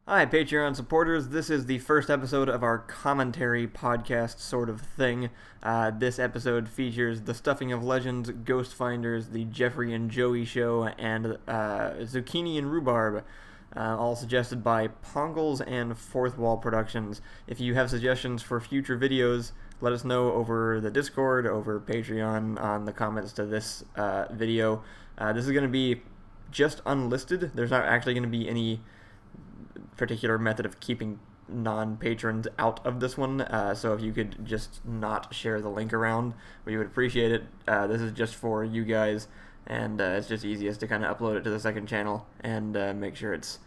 Hi, Patreon supporters. This is the first episode of our commentary podcast sort of thing. This episode features The Stuffing of Legends, Ghost Finders, The Jeffrey and Joey Show, and Zucchini and Rhubarb, all suggested by Pongles and Fourth Wall Productions. If you have suggestions for future videos, let us know over the Discord, over Patreon, on the comments to this video. This is going to be just unlisted. There's not actually going to be any particular method of keeping non-patrons out of this one, so if you could just not share the link around, we would appreciate it. This is just for you guys, and it's just easiest to kind of upload it to the second channel and make sure it's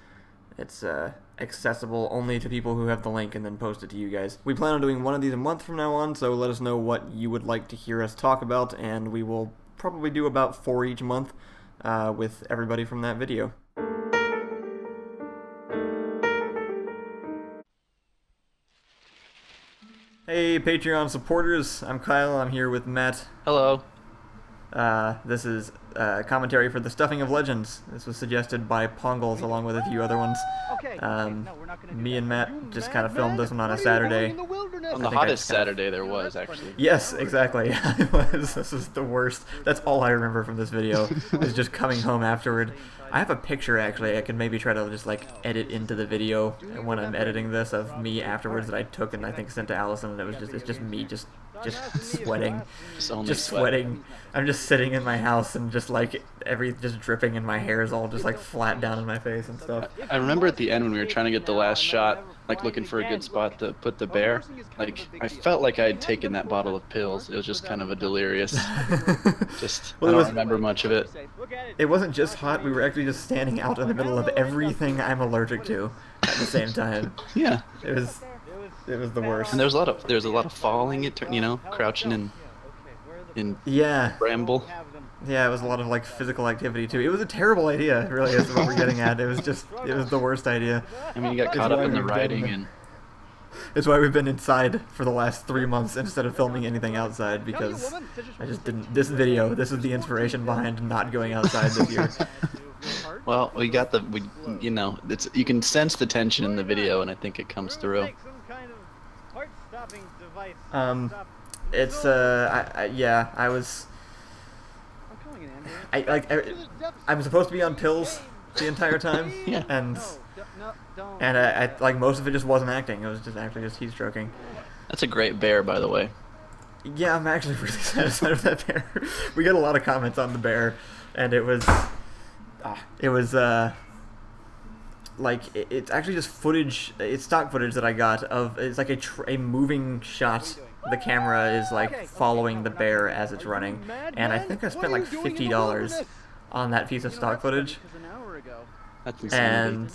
accessible only to people who have the link, and then post it to you guys. We plan on doing one of these a month from now on, so let us know what you would like to hear us talk about, and we will probably do about 4 each month with everybody from that video. Hey, Patreon supporters, I'm Kyle, I'm here with Matt. Hello. This is commentary for The Stuffing of Legends. This was suggested by Pongles along with a few other ones. Me and Matt just kind of filmed this one on a Saturday. On the hottest Saturday there was, actually. Yes, exactly. It was. This is the worst. That's all I remember from this video, is just coming home afterward. I have a picture, actually, I can maybe try to just, like, edit into the video when I'm editing this of me afterwards that I took and I think sent to Allison, and it's just me just sweating. Just sweating. I'm just sitting in my house and just, like, just dripping, and my hair is all just, like, flat down in my face and stuff. I remember at the end when we were trying to get the last shot, like, looking for a good spot to put the bear, like, I felt like I had taken that bottle of pills. It was just kind of a delirious, I don't remember much of it. It wasn't just hot, we were actually just standing out in the middle of everything I'm allergic to at the same time. Yeah. It was the worst. And there was a lot of falling, crouching in bramble. Yeah, it was a lot of, like, physical activity too. It was a terrible idea, really, is what we're getting at. It was the worst idea. I mean, you got caught up in the writing and... It's why we've been inside for the last 3 months instead of filming anything outside, because I just didn't... This is the inspiration behind not going outside this year. Well, you can sense the tension in the video, and I think it comes through. I'm supposed to be on pills the entire time, yeah. and I like, most of it just wasn't acting. It was just actually just heat stroking. That's a great bear, by the way. Yeah, I'm actually really satisfied with that bear. We got a lot of comments on the bear, and it's actually just footage. It's stock footage that I got of. It's like a moving shot. The camera is, like, following the bear as it's running, and I think I spent like $50 on that piece of stock footage. That's insane.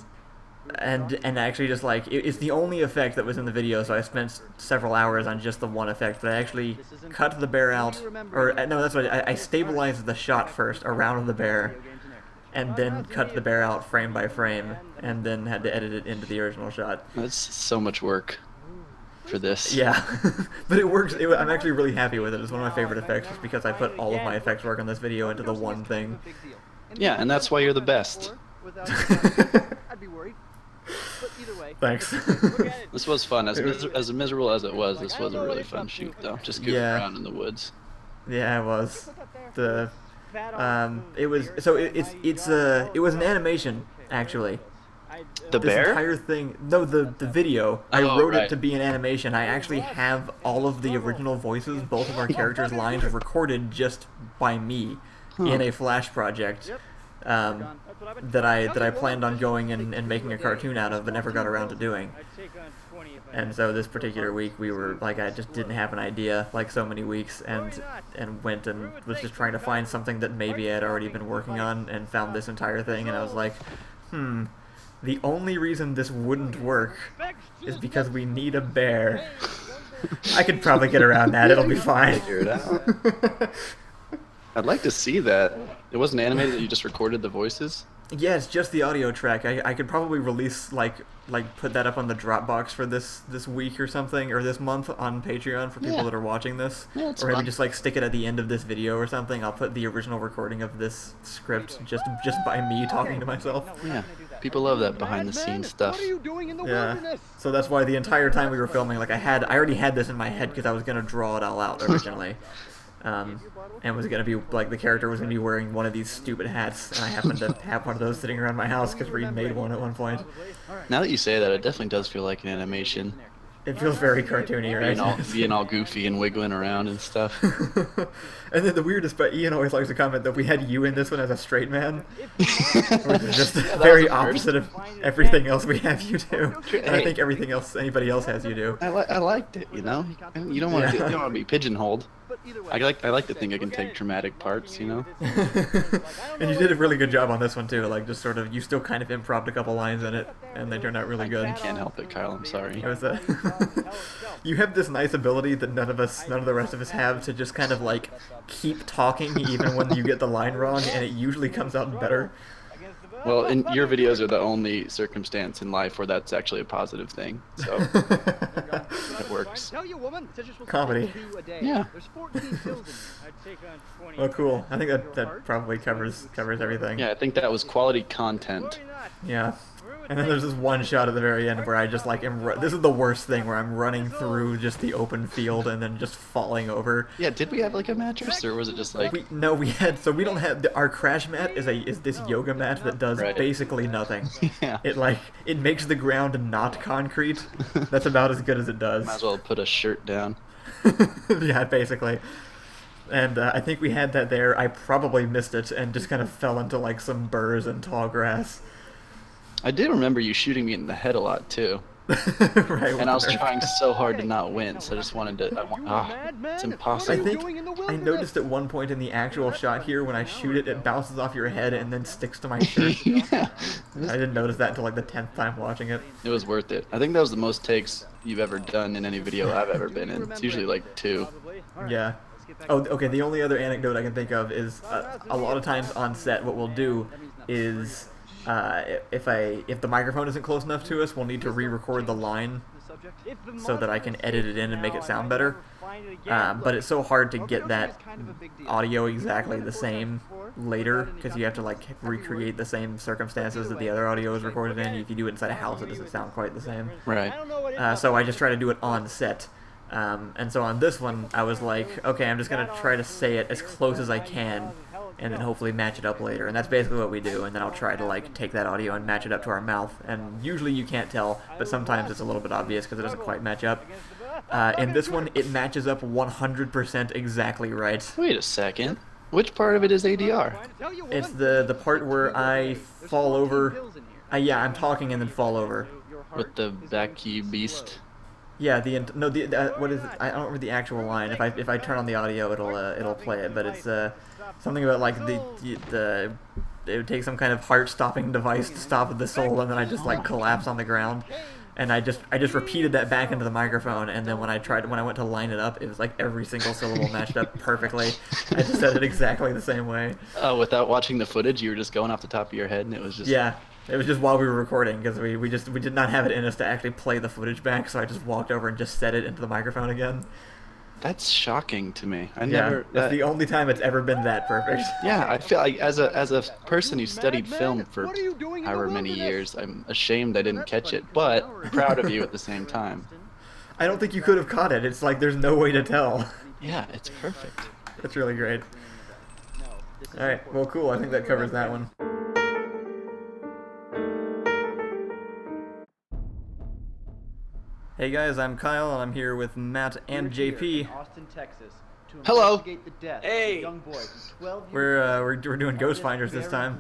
And actually just, like, it's the only effect that was in the video, so I spent several hours on just the one effect, but I actually cut the bear out, I stabilized the shot first around the bear, and then cut the bear out frame by frame, and then had to edit it into the original shot. That's so much work for this. Yeah, but it works. I'm actually really happy with it. It's one of my favorite effects, just because I put all of my effects work on this video into the one thing. Yeah, and that's why you're the best. Thanks. This was fun. As miserable as it was, this was a really fun shoot, though. Just goofing around in the woods. Yeah, it was. It was an animation, actually. The bear? This entire thing... No, the video. I wrote it to be an animation. I actually have all of the original voices, both of our characters' lines, recorded just by me in a Flash project that I planned on going and making a cartoon out of, but never got around to doing. And so this particular week, we were, like, I just didn't have an idea, like so many weeks, and went and was just trying to find something that maybe I had already been working on, and found this entire thing, and I was like, the only reason this wouldn't work is because we need a bear. I could probably get around that. It'll be fine. Figure it out. I'd like to see that. It wasn't animated, that you just recorded the voices? Yeah, it's just the audio track. I could probably release, like put that up on the Dropbox for this week or something, or this month on Patreon for people that are watching this. Yeah, it's or maybe fun. just, like, stick it at the end of this video or something. I'll put the original recording of this script just by me talking to myself. Yeah. People love that behind the scenes stuff. Yeah. So that's why the entire time we were filming, like I already had this in my head because I was gonna draw it all out originally. And was gonna be like the character was gonna be wearing one of these stupid hats, and I happened to have one of those sitting around my house because Reed made one at one point. Now that you say that, it definitely does feel like an animation. It feels very cartoony, right? Being all goofy and wiggling around and stuff. And then the weirdest, but Ian always likes to comment that we had you in this one as a straight man, which is just very opposite of everything else we have you do. And I think everything else anybody else has you do. I liked it, you know. You don't want to be pigeonholed. I like to think I can take dramatic parts, you know. And you did a really good job on this one too. Like just sort of, you still kind of improv a couple lines in it, and they turned out really good. I can't help it, Kyle. I'm sorry. It was you have this nice ability that none of the rest of us have to just kind of like keep talking even when you get the line wrong, and it usually comes out better. Well, and your videos are the only circumstance in life where that's actually a positive thing, so it works. Comedy. Yeah. Well, cool. I think that probably covers everything. Yeah, I think that was quality content. Yeah. And then there's this one shot at the very end where I just like this is the worst thing, where I'm running through just the open field and then just falling over. Yeah, did we have like a mattress, or was it just like? We don't have our crash mat is this yoga mat that does basically nothing. Yeah. It makes the ground not concrete. That's about as good as it does. Might as well put a shirt down. Yeah, basically. And I think we had that there. I probably missed it and just kind of fell into like some burrs and tall grass. I do remember you shooting me in the head a lot too. Right. And I was trying so hard to not win, so I just wanted to. It's impossible. I think I noticed at one point in the actual shot here, when I shoot it, it bounces off your head and then sticks to my shirt. Yeah. I didn't notice that until like the 10th time watching it. It was worth it. I think that was the most takes you've ever done in any video I've ever been in. It's usually like 2. Yeah. Oh, okay. The only other anecdote I can think of is a lot of times on set, what we'll do is. If the microphone isn't close enough to us, we'll need to re-record the line so that I can edit it in and make it sound better. But it's so hard to get that audio exactly the same later, because you have to like recreate the same circumstances that the other audio is recorded in. If you do it inside a house, it doesn't sound quite the same. Right. So I just try to do it on set. And so on this one, I was like, okay, I'm just going to try to say it as close as I can, and then hopefully match it up later. And that's basically what we do, and then I'll try to like take that audio and match it up to our mouth. And usually you can't tell, but sometimes it's a little bit obvious because it doesn't quite match up. In this one, it matches up 100% exactly right. Wait a second. Which part of it is ADR? It's the part where I fall over. Yeah, I'm talking and then fall over. With the vacuum beast? Yeah, what is it? I don't remember the actual line. If I turn on the audio, it'll play it. But it's something about like it would take some kind of heart-stopping device to stop the soul, and then I just like collapse on the ground. And I just repeated that back into the microphone, and then when I went to line it up, it was like every single syllable matched up perfectly. I just said it exactly the same way. Without watching the footage, you were just going off the top of your head, and it was just... Yeah, it was just while we were recording, because we did not have it in us to actually play the footage back, so I just walked over and just said it into the microphone again. That's shocking to me. That's the only time it's ever been that perfect. Yeah, I feel like as a person who studied film for however many years, I'm ashamed I didn't catch it, but I'm proud of you at the same time. I don't think you could have caught it. It's like there's no way to tell. Yeah, it's perfect. That's really great. Alright, well cool, I think that covers that one. Hey guys, I'm Kyle, and I'm here with Matt and JP. Hello. Hey. We're doing Ghost Finders this time.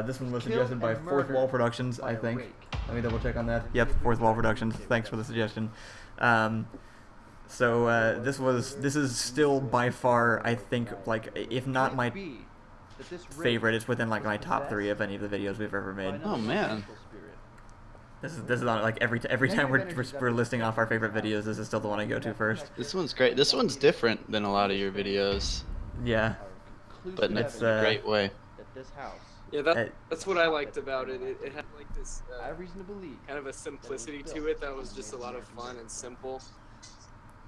This one was suggested by Fourth Wall Productions, I think. Let me double check on that. Yep, Fourth Wall Productions. Thanks for the suggestion. This is still by far, I think, like, if not my favorite, it's within like my top 3 of any of the videos we've ever made. Oh man. This is on like every time we're listing off our favorite videos. This is still the one I go to first. This one's great. This one's different than a lot of your videos. Yeah, but in a great way. Yeah, that's what I liked about it. It had like this kind of a simplicity to it that was just a lot of fun and simple.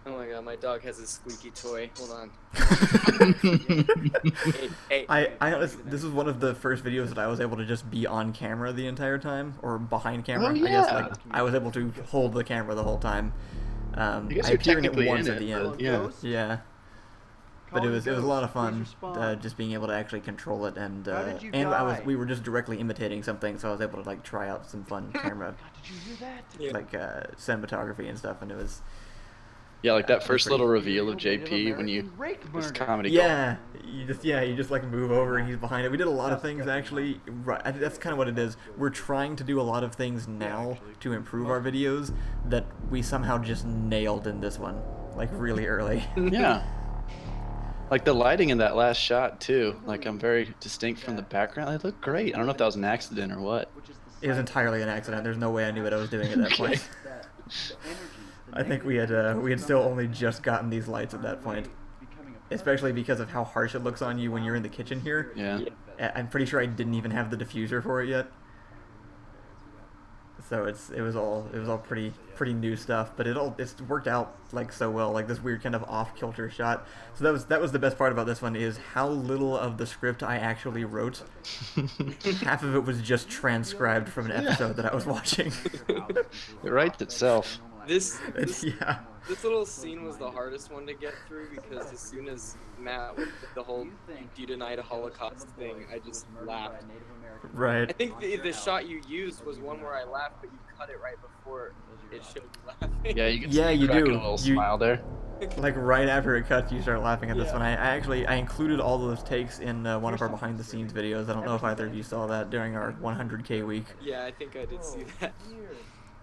Oh my god, my dog has a squeaky toy. Hold on. Hey. I honestly, this is one of the first videos that I was able to just be on camera the entire time, or behind camera. Oh, I guess yeah. like I was able to hold the camera the whole time. I guess I you're appear in it technically once in at it, the end. but yeah. Yeah. But it was a lot of fun, just being able to actually control it, and we were just directly imitating something, so I was able to like try out some fun camera, like cinematography and stuff, and it was. Yeah, like that first little reveal of JP when you this comedy. Yeah, you just like move over and he's behind it. We did a lot of things actually. Right, that's kind of what it is. We're trying to do a lot of things now to improve our videos that we somehow just nailed in this one, like really early. Yeah. Like the lighting in that last shot too. Like I'm very distinct from the background. They look great. I don't know if that was an accident or what. It was entirely an accident. There's no way I knew what I was doing at that point. I think we had still only just gotten these lights at that point, especially because of how harsh it looks on you when you're in the kitchen here. Yeah. I'm pretty sure I didn't even have the diffuser for it yet. So it was all pretty new stuff, but it's worked out like so well, like this weird kind of off kilter shot. So that was the best part about this one, is how little of the script I actually wrote. Half of it was just transcribed from an episode that I was watching. It writes itself. This little scene was the hardest one to get through, because as soon as Matt with the whole "you denied a Holocaust" thing, I just laughed. Right. I think the shot you used was one where I laughed, but you cut it right before it showed you laughing. Yeah, you can see you cracking a little smile there. Like right after it cuts, you start laughing at this one. I included all those takes in one of our behind the scenes videos. I don't know if either of you saw that during our 100K week. Yeah, I think I did see that.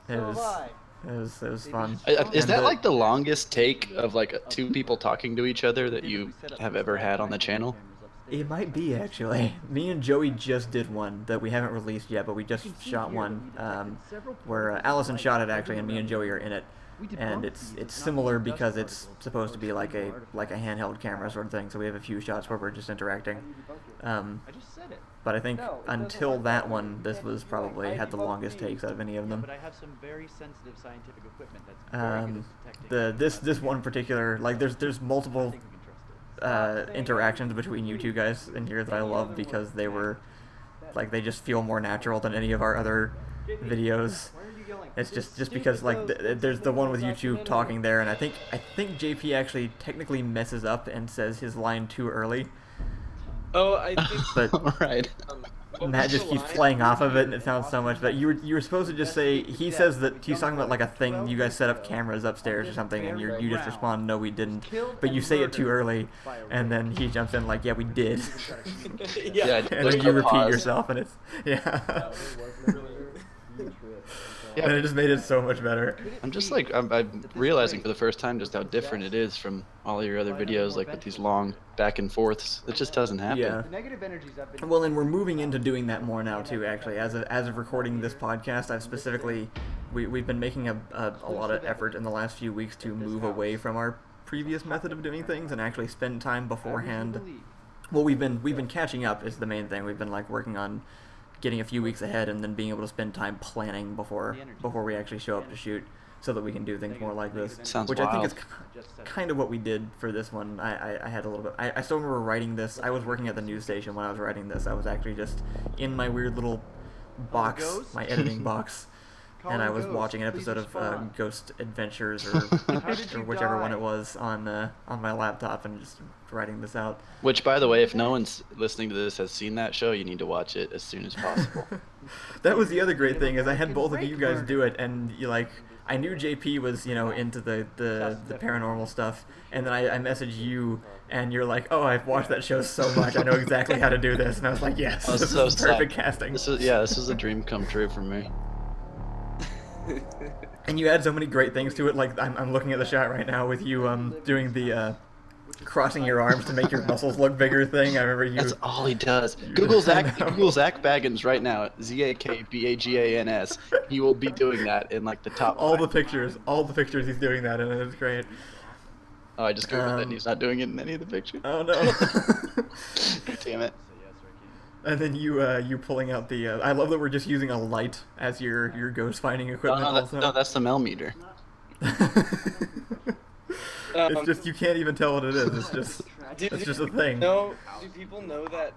It was fun. Is that like the longest take of like two people talking to each other that you have ever had on the channel? It might be, actually. Me and Joey just did one that we haven't released yet, but we just shot one where Allison shot it actually, and me and Joey are in it. And it's similar because it's supposed to be like a handheld camera sort of thing. So we have a few shots where we're just interacting. But I think until that one, this was probably had the longest takes out of any of them. But I have some very sensitive scientific equipment that's very good at detecting. This one particular, like there's multiple interactions between you two guys in here that I love, because they they just feel more natural than any of our other videos. It's just because like there's the one with you two talking there, and I think JP actually technically messes up and says his line too early. Oh, I think. But right. Matt just keeps playing off of it, and it sounds so much. But you were supposed to just say, he says that he's talking about like a thing, you guys set up cameras upstairs or something, and you just respond, no, we didn't. But you say it too early, and then he jumps in like, yeah, we did. Yeah. And then you repeat yourself, and it's Yeah. And it just made it so much better. I'm just like, I'm realizing for the first time just how different it is from all your other videos, like with these long back and forths. It just doesn't happen. Yeah. Well, and we're moving into doing that more now too, actually. As of recording this podcast, I've specifically, we've been making a lot of effort in the last few weeks to move away from our previous method of doing things and actually spend time beforehand. Well, we've been catching up is the main thing. We've been like working on getting a few weeks ahead and then being able to spend time planning before we actually show up to shoot, so that we can do things more like this. Sounds which wild. I think is kind of what we did for this one. I had a little bit. I still remember writing this. I was working at the news station when I was writing this. I was actually just in my weird little box, my editing box, and I was watching an episode of Ghost Adventures or whichever one it was on my laptop and just writing this out. Which, by the way, if no one's listening to this has seen that show, you need to watch it as soon as possible. That was the other great thing, is I had both of you guys do it, and I knew JP was into the paranormal stuff, and then I messaged you, and you're like, oh, I've watched that show so much, I know exactly how to do this, and I was like, yes, this is perfect casting. This was a dream come true for me. And you add so many great things to it. Like I'm looking at the shot right now with you doing the crossing your arms to make your muscles look bigger thing. I remember you. That's all he does. Google Zach Baggins right now. ZAKBAGANS. He will be doing that in like the top. All the pictures he's doing that in, and it's great. Oh, I just googled it and he's not doing it in any of the pictures. Oh no. Damn it. And then you pulling out the. I love that we're just using a light as your ghost finding equipment. No, that's the Mel meter. It's just you can't even tell what it is. It's just a thing. No, do people know that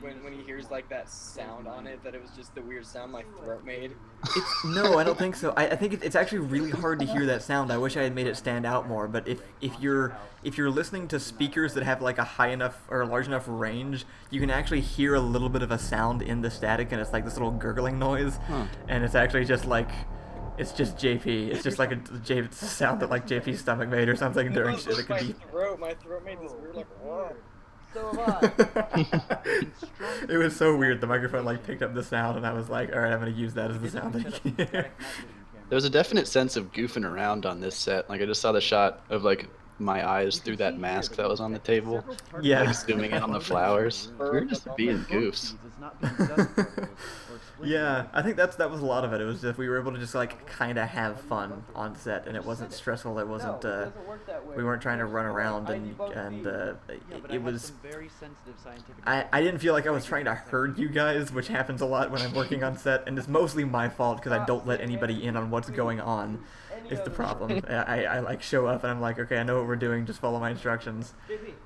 when he hears like that sound on it, that it was just the weird sound my throat made? No, I don't think so. I think it's actually really hard to hear that sound. I wish I had made it stand out more. But if you're listening to speakers that have like a high enough or a large enough range, you can actually hear a little bit of a sound in the static, and it's like this little gurgling noise, and it's actually just like. It's just JP. It's just like a sound that like JP's stomach made or something during shit. It could be. My throat made this weird like whoa. So am I. It was so weird. The microphone like picked up the sound, and I was like, all right, I'm gonna use that as the sound that you can hear. There was a definite sense of goofing around on this set. Like I just saw the shot of like my eyes through that mask that was on the table. Yeah. Like zooming in on the flowers. We were just being goofs. Yeah, I think that was a lot of it. It was just we were able to just like kind of have fun on set, and it wasn't stressful. It wasn't. We weren't trying to run around, and it was. I didn't feel like I was trying to herd you guys, which happens a lot when I'm working on set, and it's mostly my fault because I don't let anybody in on what's going on. Is the problem. I like show up and I'm like, okay, I know what we're doing, just follow my instructions.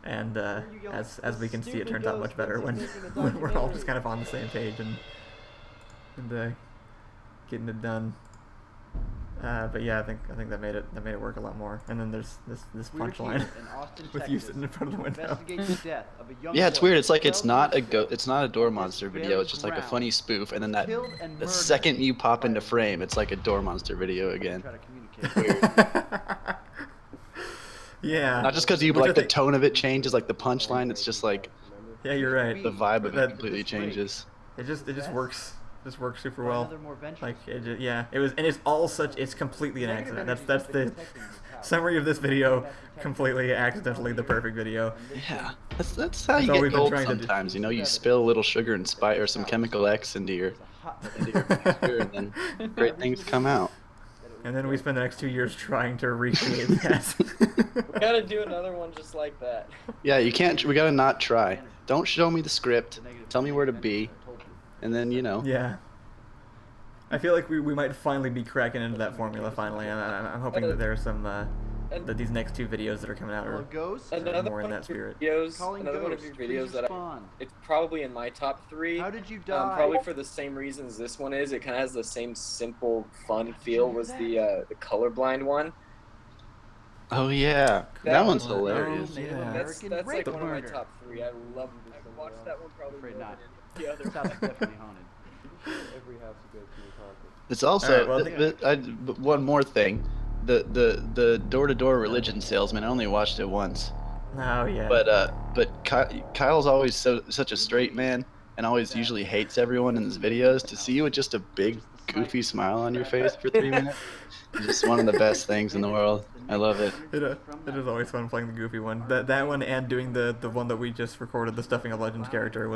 And as we can see, it turns out much better when we're all just kind of on the same page and getting it done. But yeah, I think that made it work a lot more. And then there's this punchline with you sitting in front of the window. Yeah, it's weird. It's like it's not a door monster video. It's just like a funny spoof. And then the second you pop into frame, it's like a door monster video again. It's weird. Yeah. Not just because you like the tone of it changes, like the punchline. It's just like. Yeah, you're right. The vibe of it completely changes. It just works. Just works super well. Like it's completely an accident. That's the summary of this video. Completely accidentally the perfect video. Yeah, that's how you get gold sometimes. You know, you spill a little sugar and or some chemical X into your mixture, and then great things come out. And then we spend the next 2 years trying to recreate that. We gotta do another one just like that. Yeah, you can't. We gotta not try. Don't show me the script. Tell me where to be. And then, you know. Yeah. I feel like we might finally be cracking into that formula finally. I'm hoping that there are some that these next 2 videos that are coming out are more in that spirit. Another one of your videos that it's probably in my top 3. How did you die? Probably for the same reasons this one is. It kind of has the same simple, fun feel. Was the colorblind one. Oh yeah, that one's hilarious. Oh, yeah. That's like one of my top 3. I love it. I watched that one probably more than the other. Definitely haunted. Every house you go to is haunted. It's also one more thing. The door-to-door religion salesman. I only watched it once. Oh yeah. But Kyle's always such a straight man and always usually hates everyone in his videos. To see you with just a big goofy smile on your face for 3 minutes is just one of the best things in the world. I love it. It is always fun playing the goofy one. That one and doing the one that we just recorded, the Stuffing of Legends character,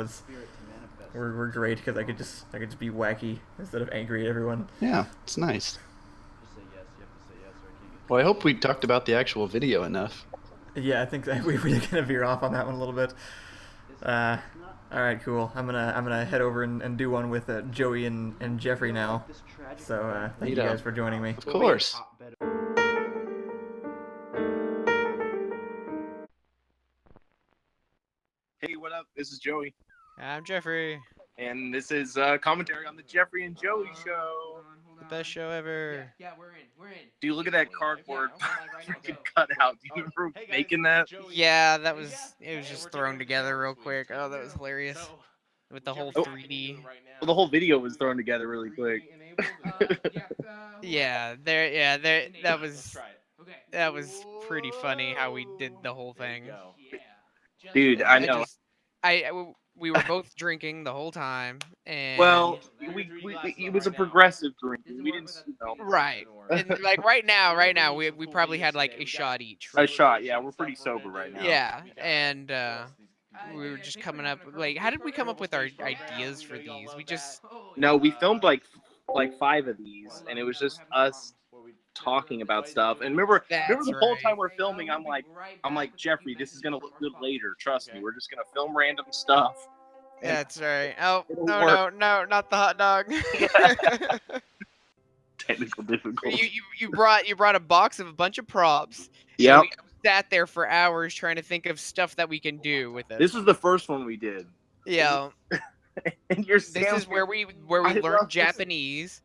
were great because I could just be wacky instead of angry at everyone. Yeah, it's nice. Well, I hope we talked about the actual video enough. Yeah, I think that we're gonna veer off on that one a little bit. All right, cool. I'm gonna head over and do one with Joey and Jeffrey now. So thank you guys for joining me. Of course. Hey, what up? This is Joey. I'm Jeffrey. And this is commentary on the Jeffrey and Joey show. The best show ever. Yeah, we're in. Dude, look at that cardboard fucking cutout. Do you remember making that? Yeah, it was just thrown together real quick. Oh, that was hilarious. With the whole 3D. Well, the whole video was thrown together really quick. That was pretty funny how we did the whole thing. Dude, I know. We were both drinking the whole time, and well, it was a progressive drink. We didn't, Right. And like right now, we probably had like a shot each. A shot, yeah. We're pretty sober right now. Yeah, and we were just coming up. Like, how did we come up with our ideas for these? No, we filmed like 5 of these, and it was just us talking about stuff. And remember the whole time we're filming, I'm like Jeffrey, this is gonna look good later. Trust me, we're just gonna film random stuff. That's right. Oh no, not the hot dog. technical difficulties. You brought a box of a bunch of props. Yeah. And we sat there for hours trying to think of stuff that we can do with it. This was the first one we did. Yeah. And your This is where we learned Japanese.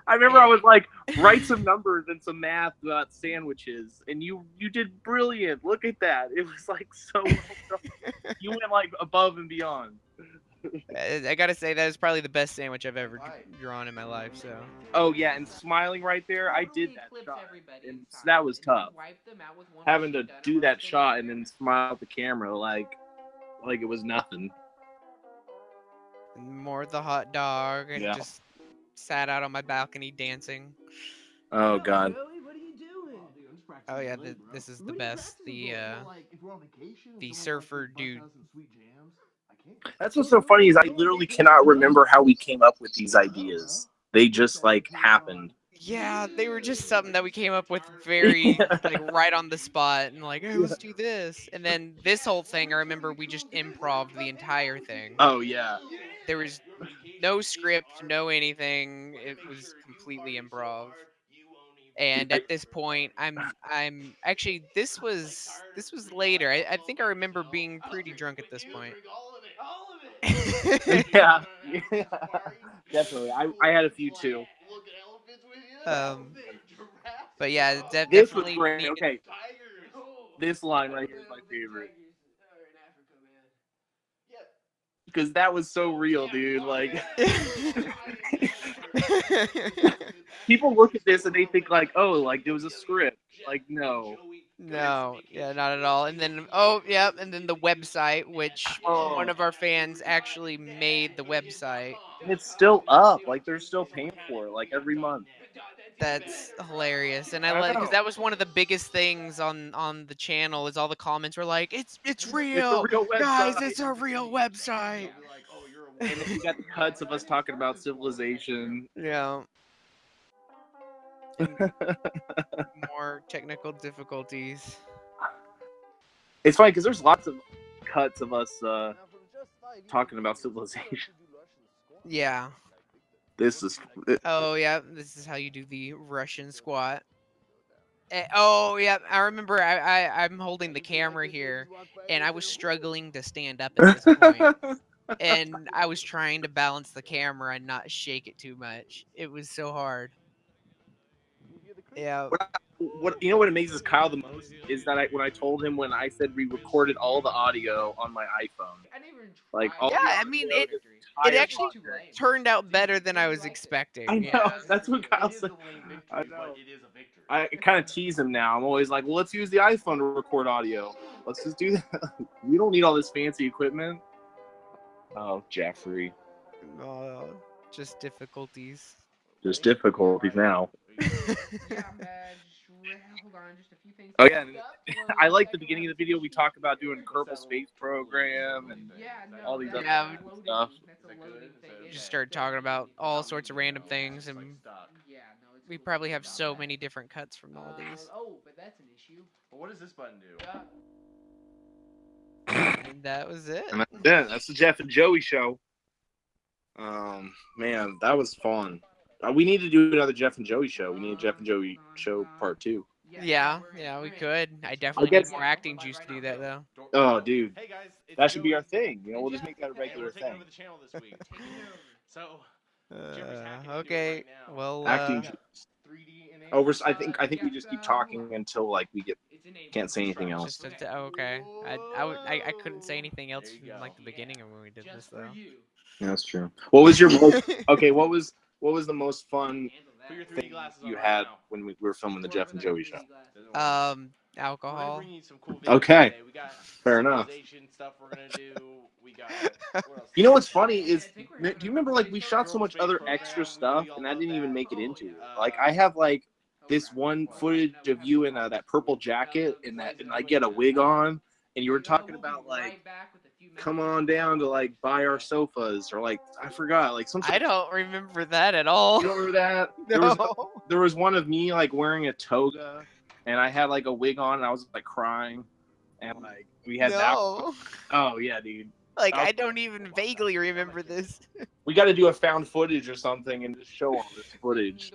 I remember I was like, write some numbers and some math about sandwiches, and you did brilliant. Look at that. It was like so well done. You went like above and beyond. I gotta say that is probably the best sandwich I've ever drawn in my life. So. Oh yeah, and smiling right there, I did that shot, and that was tough. Having to do that shot and then smile at the camera like it was nothing. More the hot dog and just sat out on my balcony dancing. Oh God. Oh yeah, this is the best. The surfer dude. That's what's so funny is I literally cannot remember how we came up with these ideas. They just like happened. Yeah, they were just something that we came up with very like right on the spot and like, hey, let's do this. And then this whole thing, I remember we just improv the entire thing. Oh yeah. There was no script, no anything. It was completely improv. And at this point, I'm actually this was later. I think I remember being pretty drunk at this point. Yeah. Definitely. I had a few too. But yeah, this definitely. Was great. Okay. This line right here is my favorite. Because that was so real, dude. Like, people look at this and they think like, oh, like there was a script. Like, no. No, yeah, not at all. And then, and then the website, which one of our fans actually made the website. And it's still up. Like, they're still paying for it, like every month. That's hilarious, and I like because that was one of the biggest things on the channel. Is all the comments were like, "It's real, guys! It's a real website." And then you got the cuts of us talking about civilization. Yeah. More technical difficulties. It's funny because there's lots of cuts of us talking about civilization. Yeah. This is. Oh yeah, this is how you do the Russian squat. Oh yeah, I remember. I'm holding the camera here, and I was struggling to stand up at this point, and I was trying to balance the camera and not shake it too much. It was so hard. Yeah. What you know? What amazes Kyle the most is that when I told him when I said we recorded all the audio on my iPhone, like all I mean it actually turned out better than I was expecting. I know that's what Kyle said. I know. I kind of tease him now. I'm always like, well, let's use the iPhone to record audio. Let's just do that. We don't need all this fancy equipment. Oh, Jeffrey. Just difficulties. Just difficulties now. Oh yeah, I like the beginning of the video. We talk about doing Kerbal Space Program and all these other stuff. Just started talking about all sorts of random things, and we probably have so many different cuts from all these. But that's an issue. But what does this button do? And that was it. And that's it. That's the Jeff and Joey show. Man, that was fun. We need to do another Jeff and Joey show. We need a Jeff and Joey show part 2. Yeah, we could. I definitely need more acting juice to do that, though. Oh, dude. That should be our thing. You know, we'll just make that a regular thing. Okay. Well, acting juice. Oh, I think we just keep talking until like we can't say anything else. Okay. I couldn't say anything else from like the beginning of when we did this though. Yeah, that's true. What was your okay? What was the most fun thing you had when we were filming the Jeff and Joey show? Alcohol. Okay. Fair enough. You know what's funny is, do you remember like we shot so much other extra stuff and I didn't even make it into it? Like I have like this one footage of you in that purple jacket and I get a wig on and you were talking about like come on down to like buy our sofas or like I forgot like something. I don't remember that at all. You don't remember that? No. There was one of me like wearing a toga and I had like a wig on and I was like crying and like we had that. Oh yeah, dude. Like, I don't even vaguely remember this. We got to do a found footage or something and just show all this footage.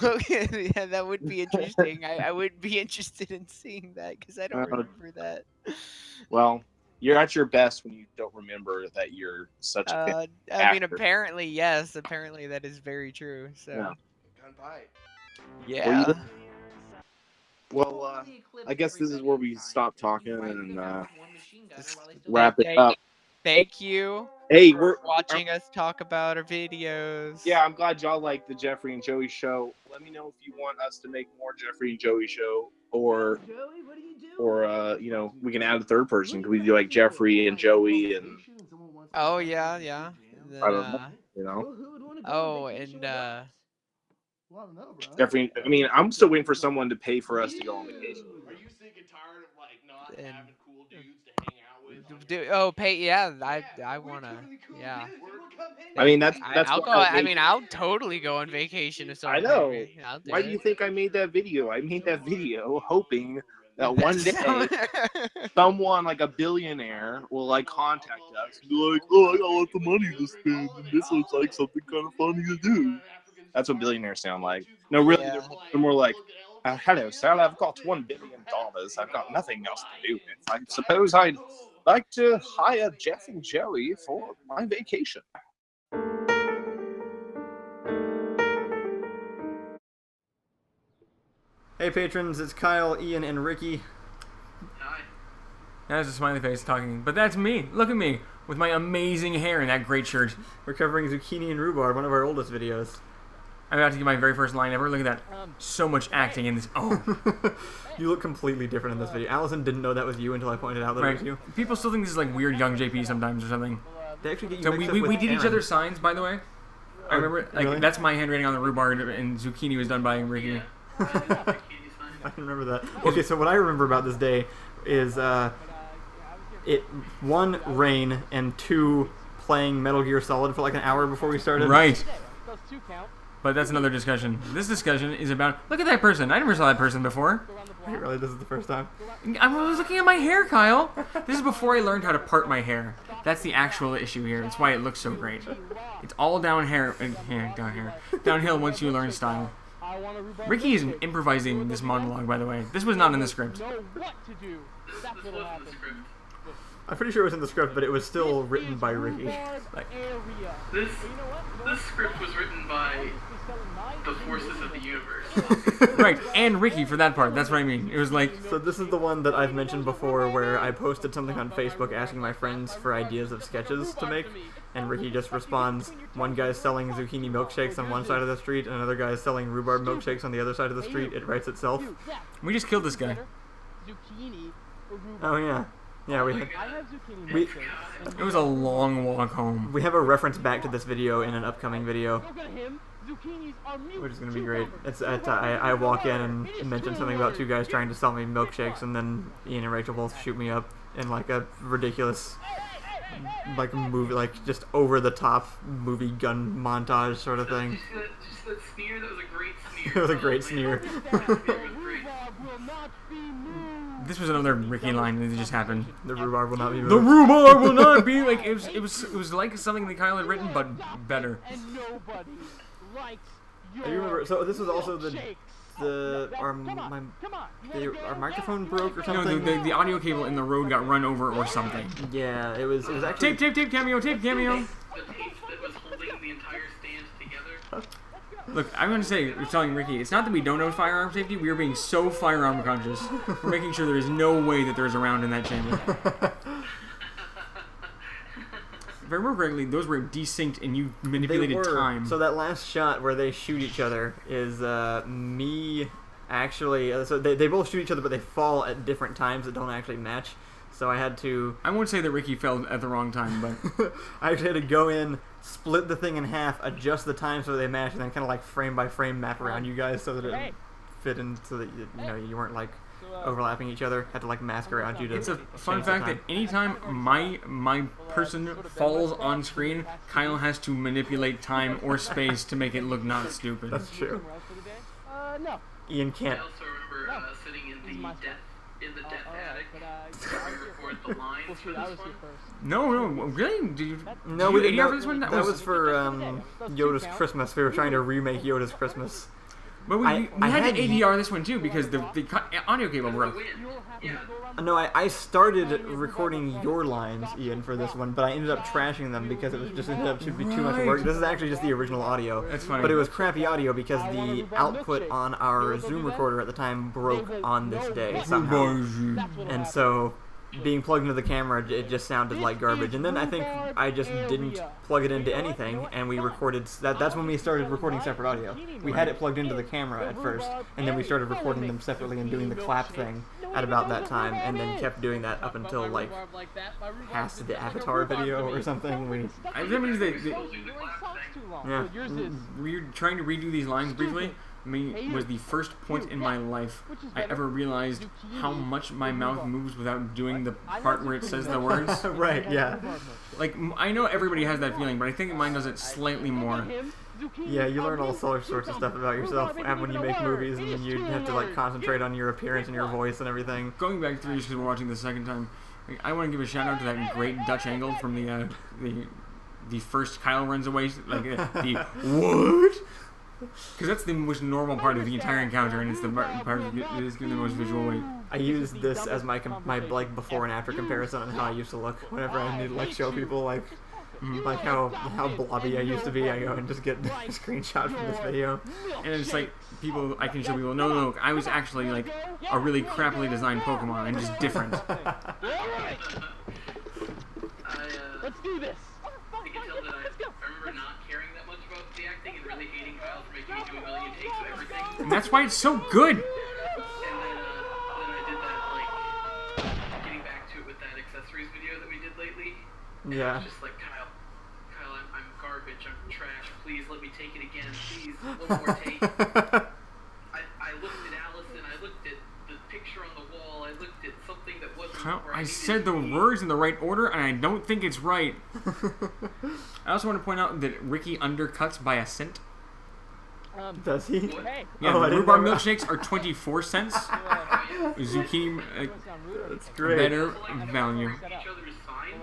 Okay, yeah, that would be interesting. I would be interested in seeing that because I don't remember that. Well, you're at your best when you don't remember that you're such a fan I mean, actor. apparently, yes. Apparently, that is very true. So, yeah. yeah. Well, I guess this is where we stop talking and just wrap it up. Thank you. Hey, we're watching us talk about our videos. Yeah, I'm glad y'all like the Jeffrey and Joey show. Let me know if you want us to make more Jeffrey and Joey show, or you know, we can add a third person. Could we do like Jeffrey and Joey and? Oh yeah, yeah. Then, I don't know. You know. Oh, and Jeffrey, I mean, I'm still waiting for someone to pay for us to go on vacation. Are you sick and tired of like not having cool dudes to hang out with? pay. Yeah, I wanna. Yeah. I mean, that's I'll why go. I mean, I'll totally go on vacation if someone. I know. Pay me. I'll do Why do you think I made that video? I made that video hoping that one day someone like a billionaire will like contact us and be like, oh, I got lots of money to spend and this looks like something kind of funny to do. That's what billionaires sound like. No, really, they're more like, hello, sir, I've got $1 billion. I've got nothing else to do with. I suppose I'd like to hire Jeff and Joey for my vacation. Hey patrons, it's Kyle, Ian, and Ricky. Hi. That's a smiley face talking, but that's me. Look at me with my amazing hair and that great shirt. We're covering zucchini and rhubarb, one of our oldest videos. I'm about to get my very first line ever. Look at that. So much acting in this. Oh. You look completely different in this video. Allison didn't know that was you until I pointed out that it was you. People still think this is like weird young JP sometimes or something. They actually get you So mixed up with we did each Aaron. other's signs, by the way. I remember, like, really? that's my handwriting on the rhubarb, and zucchini was done by Ricky. I remember that. Okay, so what I remember about this day is one, rain, and two, playing Metal Gear Solid for like an hour before we started. Right. But that's another discussion. This discussion is about, look at that person. I never saw that person before. Wait, really? This is the first time? I was looking at my hair, Kyle. This is before I learned how to part my hair. That's the actual issue here. That's why it looks so great. It's all downhill once you learn style. Ricky is improvising this monologue, by the way. This was not in the script. This wasn't the script. I'm pretty sure it was in the script, but it was still written by Ricky. Like, This script was written by the forces of the universe. right, and Ricky for that part. That's what I mean. It was like... So this is the one that I've mentioned before where I posted something on Facebook asking my friends for ideas of sketches to make, and Ricky just responds, one guy's selling zucchini milkshakes on one side of the street, and another guy's selling rhubarb milkshakes on the other side of the street. It writes itself. We just killed this guy. Oh yeah. Yeah, we It was a long walk home. we have a reference back to this video in an upcoming video, which is gonna be great. I walk in and mention something about two guys trying to sell me milkshakes, and then Ian and Rachel both shoot me up in like a ridiculous, like movie, like just over the top movie gun montage sort of thing. Just that sneer, that was a great sneer. It was a great sneer. It was great. This was another Ricky line that just happened. The rhubarb will not be moved. The rhubarb will not be like it was like something that Kyle had written, but better. I remember. So this was also our microphone broke or something. No, the audio cable in the road got run over or something. Yeah, it was actually Tape cameo. The tape that was holding the entire stand together. Look, I'm going to say, we're telling Ricky, it's not that we don't know firearm safety, we are being so firearm conscious. We're making sure there is no way that there's a round in that chamber. If I remember correctly, those were desynced and you manipulated time. So that last shot where they shoot each other is me actually. So they both shoot each other, but they fall at different times that don't actually match. So I had to. I won't say that Ricky fell at the wrong time, but I actually had to go in, split the thing in half, adjust the time so they match, and then kind of like frame by frame map around you guys so that it fit in, so that you weren't like overlapping each other. Had to like mask around you to. It's a fun fact that anytime my person falls on screen, Kyle has to manipulate time or space to make it look not stupid. That's true. Ian can't. I also remember sitting in the death in the Death Attic to record the lines for this one. No, really? Did you? No, did we you didn't. ADR for this one? That was for Yoda's Christmas. We were trying to remake Yoda's Christmas. But we had to ADR this one too because the audio cable broke. Yeah. No, I started recording your lines, Ian, for this one, but I ended up trashing them because it was just ended up to be too much work. This is actually just the original audio. That's funny. But it was crappy audio because the output on our Zoom recorder at the time broke on this day somehow. And so being plugged into the camera, it just sounded like garbage. And then I think I just didn't plug it into anything, and we recorded. That's when we started recording separate audio. We had it plugged into the camera at first, and then we started recording them separately and doing the clap thing at about that time, and then kept doing that up until like past the Avatar video or something. I remember that Closing the clap thing. Yeah. we were trying to redo these lines briefly. I mean, it was the first point in my life I ever realized how much my mouth moves without doing the part where it says the words. Right, yeah. Like, I know everybody has that feeling, but I think mine does it slightly more. Yeah, you learn all sorts of stuff about yourself when you make movies, and then you have to like concentrate on your appearance and your voice and everything. Going back through just because we're watching the second time, I want to give a shout out to that great Dutch angle from the first Kyle runs away, like the what? Because that's the most normal part of the entire encounter, and it's the part that is giving the most visual weight. I use this as my like before and after comparison on how I used to look whenever I need to like show people like how blobby I used to be. I go and just get a screenshot from this video, and it's like I can show people. No, I was actually like a really crappily designed Pokemon and just different. Let's do this. I can tell that I remember not caring that much about the acting and really hating Kyle for making me do a million takes of everything. And that's why it's so good. And then I did that, like, getting back to it with that accessories video that we did lately. And Yeah. I was just like, Kyle, I'm garbage, I'm trash, please let me take it again, please, one more take. I looked at Allison, I looked at the picture on the wall, I looked at something that wasn't right. I said the words in the right order, and I don't think it's right. I also want to point out that Ricky undercuts by a cent. Does he? Yeah, I the didn't rhubarb know. milkshakes are 24 cents. Zucchini, That's great. better Like, value. each other's signs,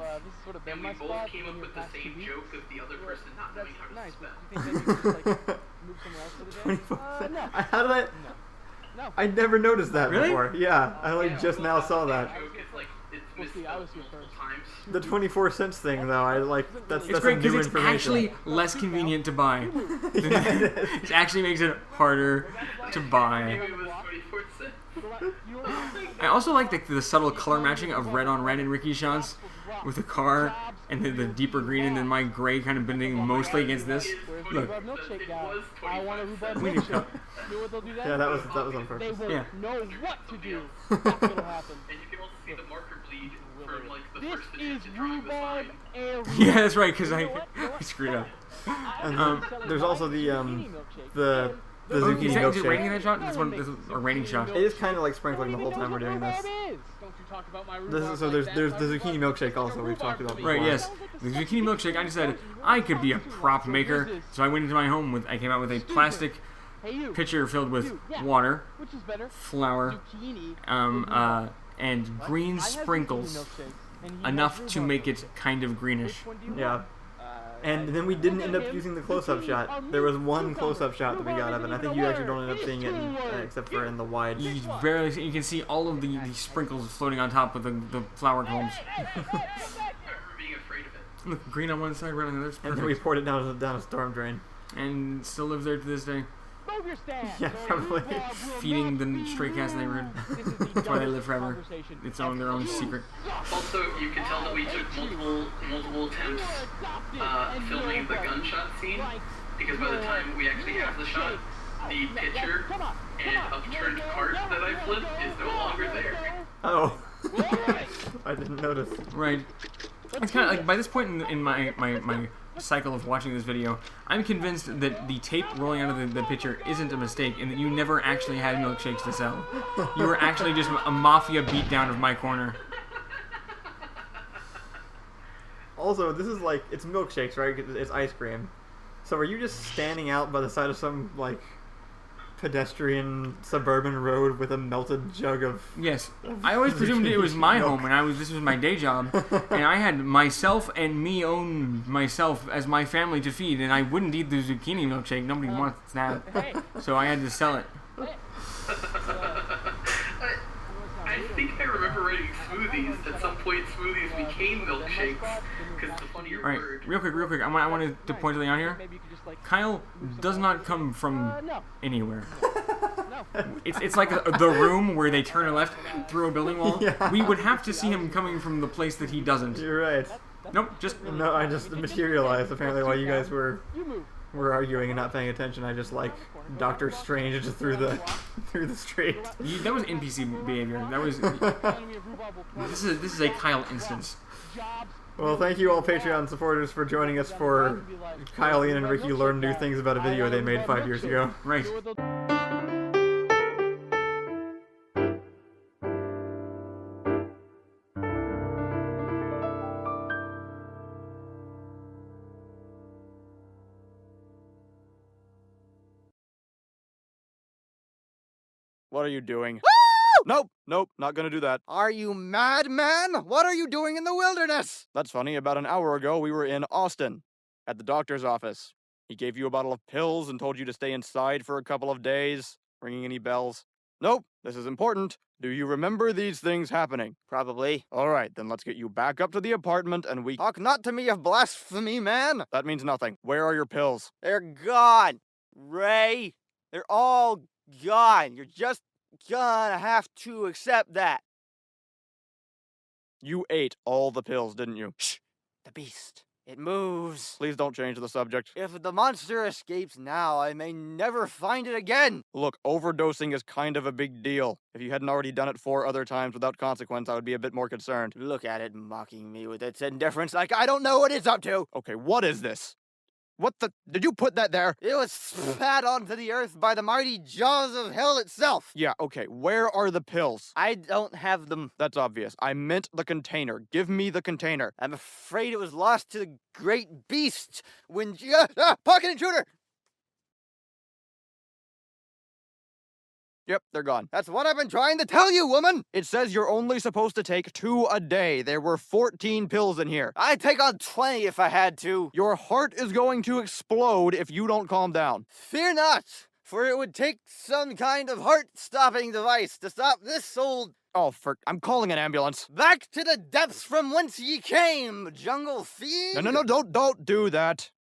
and we both came up with the same joke of the other person not knowing how to spell. 24 How did I never noticed that Really? before. Yeah, I like just now saw that. Joke is like it's misspelled multiple times. The 24 cents thing, though, I like that's It's that's great some because new it's information. actually less convenient to buy. Yeah, it is. It actually makes it harder to buy. Maybe it was 24 cents. I also like the subtle color matching of red on red in Ricky's shots with the car and the deeper green, and then my gray kind of bending mostly against this. Look, It was 25 cents. we need to. Yeah, that was on purpose. Yeah. know what to do. And you can also see the marker bleed from like the This first is attempt at drawing the rhubarb sign. area. Yeah, that's right, because I screwed up. And there's also the Oh, zucchini is it raining in milkshake. that shot? This is a raining shot. It is kind of like sprinkling the whole time we're doing this. So there's the zucchini milkshake also we've talked about before. Right, yes. The zucchini milkshake, I decided I could be a prop maker, so I went into my home I came out with a plastic pitcher filled with water, flour, and green sprinkles, enough to make it kind of greenish. Yeah. And then we didn't end up using the close-up shot. There was one close-up shot that we got of it, and I think you actually don't end up seeing it except for in the wide. You can see all of the sprinkles floating on top of the flour combs. I remember being afraid of it. Look, green on one side, red on the other. It's And then we perfect. poured it down a storm drain. And still lives there to this day, Yeah, probably. feeding the stray cats neighborhood. That's why they live forever. It's their own secret. Also, you can tell that we took multiple attempts filming the gunshot scene, because by the time we actually have the shot, the pitcher and upturned cart that I flipped is no longer there. Oh. I didn't notice. Right. It's kind of like by this point in my cycle of watching this video, I'm convinced that the tape rolling out of the picture isn't a mistake, and that you never actually had milkshakes to sell. You were actually just a mafia beatdown of my corner. Also, this is like, it's milkshakes, right? It's ice cream. So are you just standing out by the side of some, like, pedestrian suburban road with a melted jug of... Yes. I always presumed it was my home, and this was my day job, and I had myself and me own myself as my family to feed, and I wouldn't eat the zucchini milkshake. Nobody wants that. So I had to sell it. I think I remember writing smoothies. At some point, smoothies became milkshakes because it's a funnier Alright, word. real quick. I wanted to point something out here. Kyle does not come from anywhere. It's like the room where they turn a left through a building wall. Yeah. We would have to see him coming from the place that he doesn't. You're right. Nope, just... No, I just materialized apparently while you guys were arguing and not paying attention. I just like Doctor Strange just through the street. That was NPC behavior. That was... This is a Kyle instance. Well, thank you all Patreon supporters for joining us for Kyle, Ian, and Ricky learn new things about a video they made 5 years ago. Right. What are you doing? Nope, not gonna do that. Are you mad, man? What are you doing in the wilderness? That's funny. About an hour ago, we were in Austin, at the doctor's office. He gave you a bottle of pills and told you to stay inside for a couple of days. Ringing any bells? Nope, this is important. Do you remember these things happening? Probably. Alright, then let's get you back up to the apartment and we... Talk not to me of blasphemy, man. That means nothing. Where are your pills? They're gone, Ray. They're all gone. You're just gonna have to accept that. You ate all the pills, didn't you? Shh. The beast. It moves. Please don't change the subject. If the monster escapes now, I may never find it again. Look, overdosing is kind of a big deal. If you hadn't already done it 4 other times without consequence, I would be a bit more concerned. Look at it mocking me with its indifference like I don't know what it's up to. Okay, what is this? What the... Did you put that there? It was spat onto the earth by the mighty jaws of hell itself. Yeah, okay. Where are the pills? I don't have them. That's obvious. I meant the container. Give me the container. I'm afraid it was lost to the great beast when... pocket intruder! Yep, they're gone. That's what I've been trying to tell you, woman! It says you're only supposed to take 2 a day. There were 14 pills in here. I'd take on 20 if I had to. Your heart is going to explode if you don't calm down. Fear not, for it would take some kind of heart-stopping device to stop this old... Oh, I'm calling an ambulance. Back to the depths from whence ye came, jungle fiend! No, don't do that.